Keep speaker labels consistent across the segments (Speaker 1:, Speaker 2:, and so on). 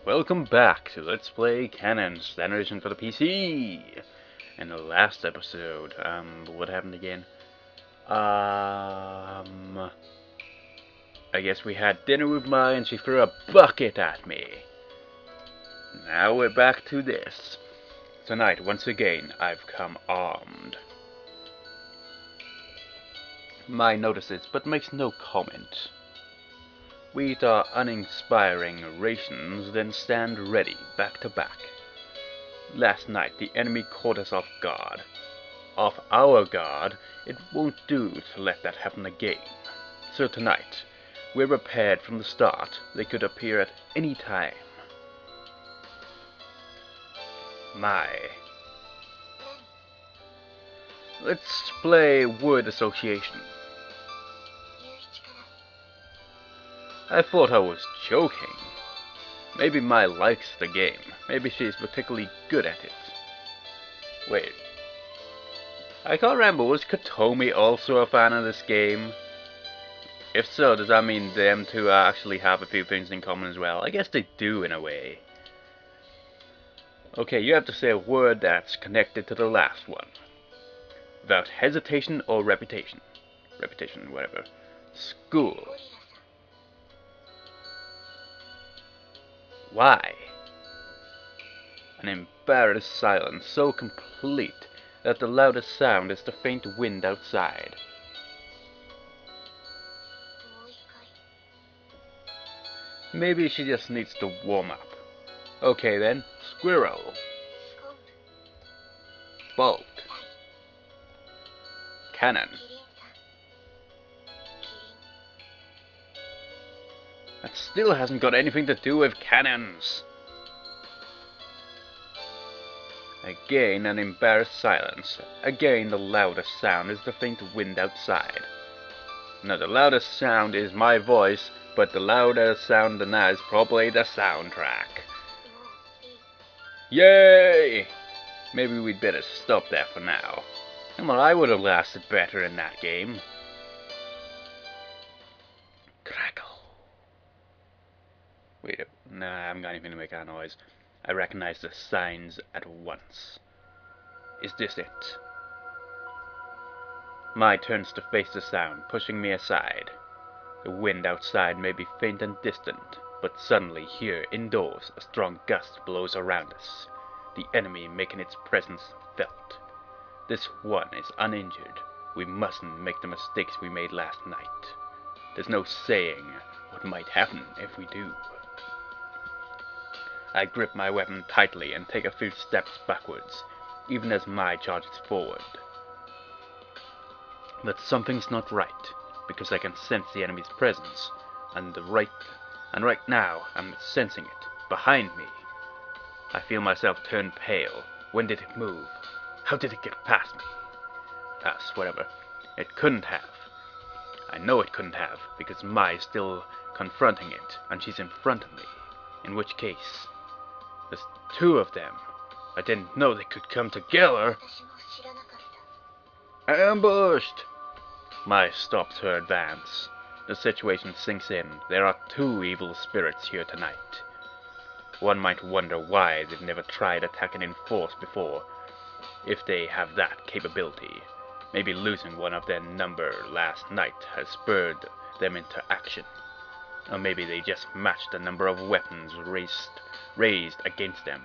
Speaker 1: Welcome back to Let's Play Kanon, standard edition for the PC. In the last episode, what happened again? I guess we had dinner with Ma and she threw a bucket at me. Now we're back to this. Tonight, once again, I've come armed. Ma notices, but makes no comment. We eat our uninspiring rations, then stand ready, back to back. Last night the enemy caught us off guard. Off our guard, it won't do to let that happen again. So tonight, we're prepared from the start. They could appear at any time. Let's play word association. I thought I was joking. Maybe Mai likes the game. Maybe she's particularly good at it. Wait. I can't remember, was Katomi also a fan of this game? If so, does that mean them two actually have a few things in common as well? I guess they do in a way. Okay, you have to say a word that's connected to the last one. Without hesitation or repetition. Repetition, whatever. School. Why? An embarrassed silence so complete that the loudest sound is the faint wind outside. Maybe she just needs to warm up. Okay then, squirrel. Bolt. Cannon. That still hasn't got anything to do with cannons. Again an embarrassed silence. Again the loudest sound is the faint wind outside. Now the loudest sound is my voice, but the loudest sound than that is probably the soundtrack. Yay! Maybe we'd better stop that for now. Come on, I would have lasted better in that game. Crackle. Wait, nah, I haven't got anything to make that noise. I recognize the signs at once. Is this it? Mai turns to face the sound, pushing me aside. The wind outside may be faint and distant, but suddenly here, indoors, a strong gust blows around us, the enemy making its presence felt. This one is uninjured. We mustn't make the mistakes we made last night. There's no saying what might happen if we do. I grip my weapon tightly and take a few steps backwards, even as Mai charges forward. But something's not right, because I can sense the enemy's presence, and right now I'm sensing it, behind me. I feel myself turn pale. When did it move? How did it get past me? Pass, whatever. It couldn't have. I know it couldn't have, because Mai's still confronting it, and she's in front of me. In which case, there's two of them. I didn't know they could come together. Ambushed! Mai stops her advance. The situation sinks in. There are two evil spirits here tonight. One might wonder why they've never tried attacking in force before, if they have that capability. Maybe losing one of their number last night has spurred them into action. Or maybe they just matched the number of weapons raised against them.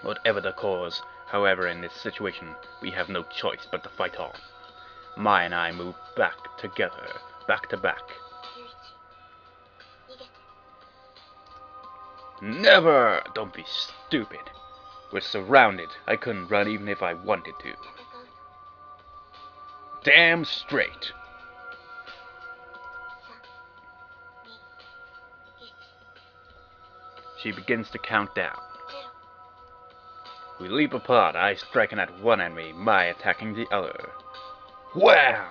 Speaker 1: Whatever the cause, however, in this situation, we have no choice but to fight on. Mai and I move back together, back to back. Never! Don't be stupid. We're surrounded. I couldn't run even if I wanted to. Damn straight. She begins to count down. We leap apart, I striking at one enemy, Mai attacking the other. Wham!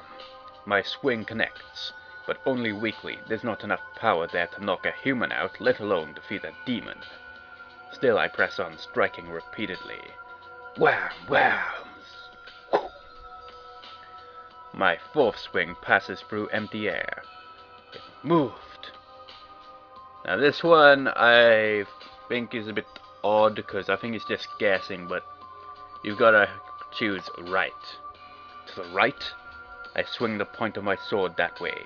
Speaker 1: My swing connects, but only weakly. There's not enough power there to knock a human out, let alone defeat a demon. Still I press on, striking repeatedly. Wham! Wham! My fourth swing passes through empty air. It moved. Now this one, I think is a bit odd, because I think it's just guessing, but you've gotta choose right. To the right? I swing the point of my sword that way.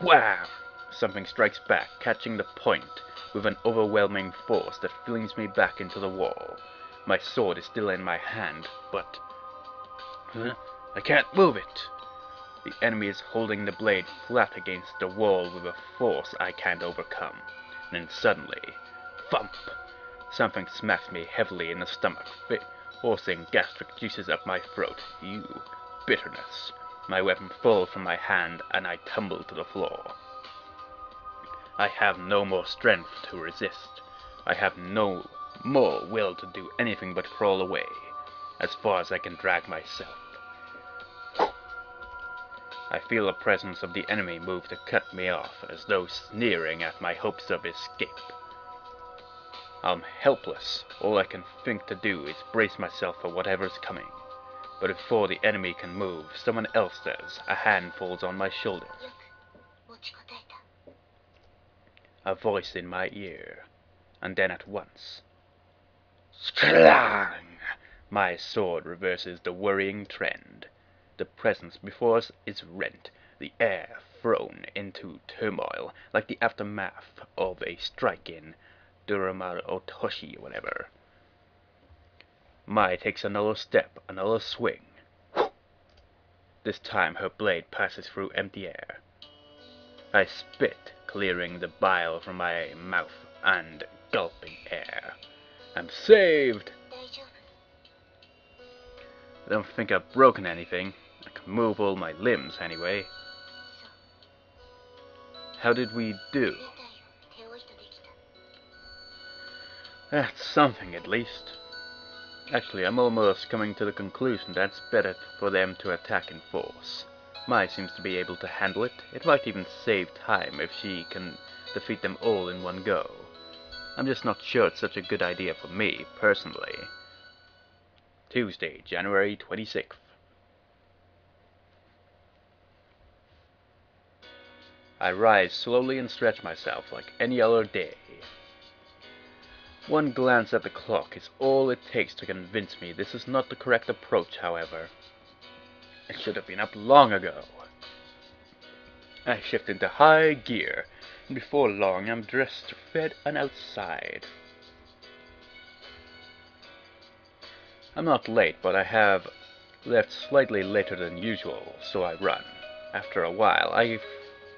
Speaker 1: Wow! Something strikes back, catching the point with an overwhelming force that flings me back into the wall. My sword is still in my hand, but... I can't move it! The enemy is holding the blade flat against the wall with a force I can't overcome. And then suddenly, thump! Something smacks me heavily in the stomach, forcing gastric juices up my throat. Bitterness. My weapon falls from my hand, and I tumble to the floor. I have no more strength to resist. I have no more will to do anything but crawl away, as far as I can drag myself. I feel the presence of the enemy move to cut me off, as though sneering at my hopes of escape. I'm helpless. All I can think to do is brace myself for whatever's coming. But before the enemy can move, someone else does. A hand falls on my shoulder. A voice in my ear. And then at once, sklang! My sword reverses the worrying trend. The presence before us is rent, the air thrown into turmoil, like the aftermath of a strike in Durama Otoshi or whatever. Mai takes another step, another swing. This time her blade passes through empty air. I spit, clearing the bile from my mouth and gulping air. I'm saved! I don't think I've broken anything. I can move all my limbs anyway. How did we do? That's something at least. Actually, I'm almost coming to the conclusion that it's better for them to attack in force. Mai seems to be able to handle it. It might even save time if she can defeat them all in one go. I'm just not sure it's such a good idea for me, personally. Tuesday, January 26th. I rise slowly and stretch myself like any other day. One glance at the clock is all it takes to convince me this is not the correct approach, however. It should have been up long ago. I shift into high gear, and before long I'm dressed, fed, and outside. I'm not late, but I have left slightly later than usual, so I run. After a while, I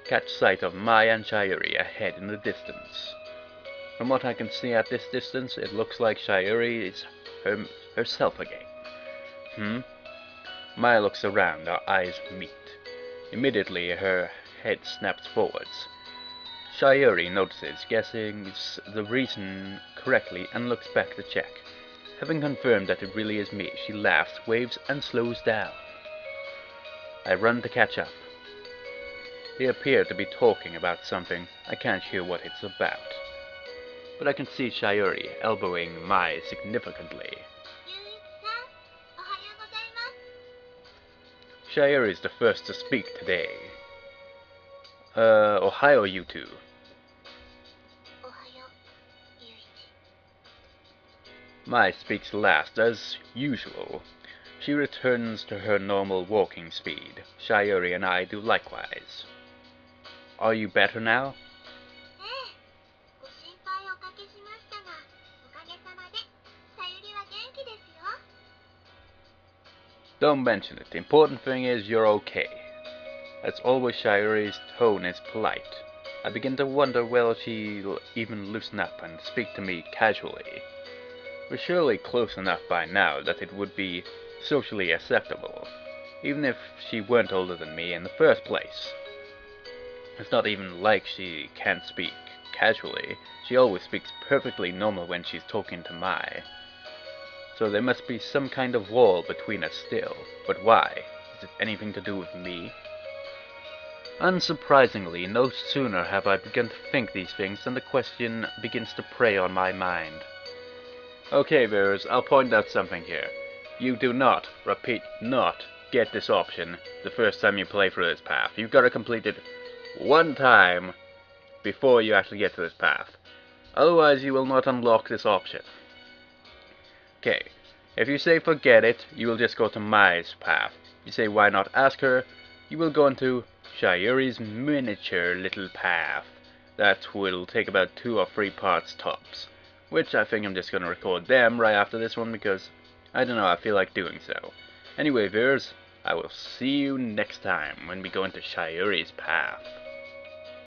Speaker 1: catch sight of Mai and Sayuri ahead in the distance. From what I can see at this distance, it looks like Sayuri is herself again. Mai looks around, our eyes meet. Immediately her head snaps forwards. Sayuri notices, guessing the reason correctly, and looks back to check. Having confirmed that it really is me, she laughs, waves, and slows down. I run to catch up. They appear to be talking about something. I can't hear what it's about. But I can see Sayuri elbowing Mai significantly. Sayuri is the first to speak today. Ohio, you two. Mai speaks last, as usual. She returns to her normal walking speed. Sayuri and I do likewise. Are you better now? Don't mention it. The important thing is you're okay. As always, Sayuri's tone is polite. I begin to wonder whether she'll even loosen up and speak to me casually. We're surely close enough by now that it would be socially acceptable, even if she weren't older than me in the first place. It's not even like she can't speak casually. She always speaks perfectly normal when she's talking to Mai. So there must be some kind of wall between us still. But why? Is it anything to do with me? Unsurprisingly, no sooner have I begun to think these things than the question begins to prey on my mind. Okay, viewers, I'll point out something here. You do not, repeat, not, get this option the first time you play through this path. You've got to complete it one time before you actually get to this path. Otherwise, you will not unlock this option. Okay, if you say forget it, you will just go to Mai's path. You say why not ask her, you will go into Shayuri's miniature little path. That will take about 2 or 3 parts tops. Which I think I'm just gonna record them right after this one because, I don't know, I feel like doing so. Anyway, viewers, I will see you next time when we go into Shayuri's path.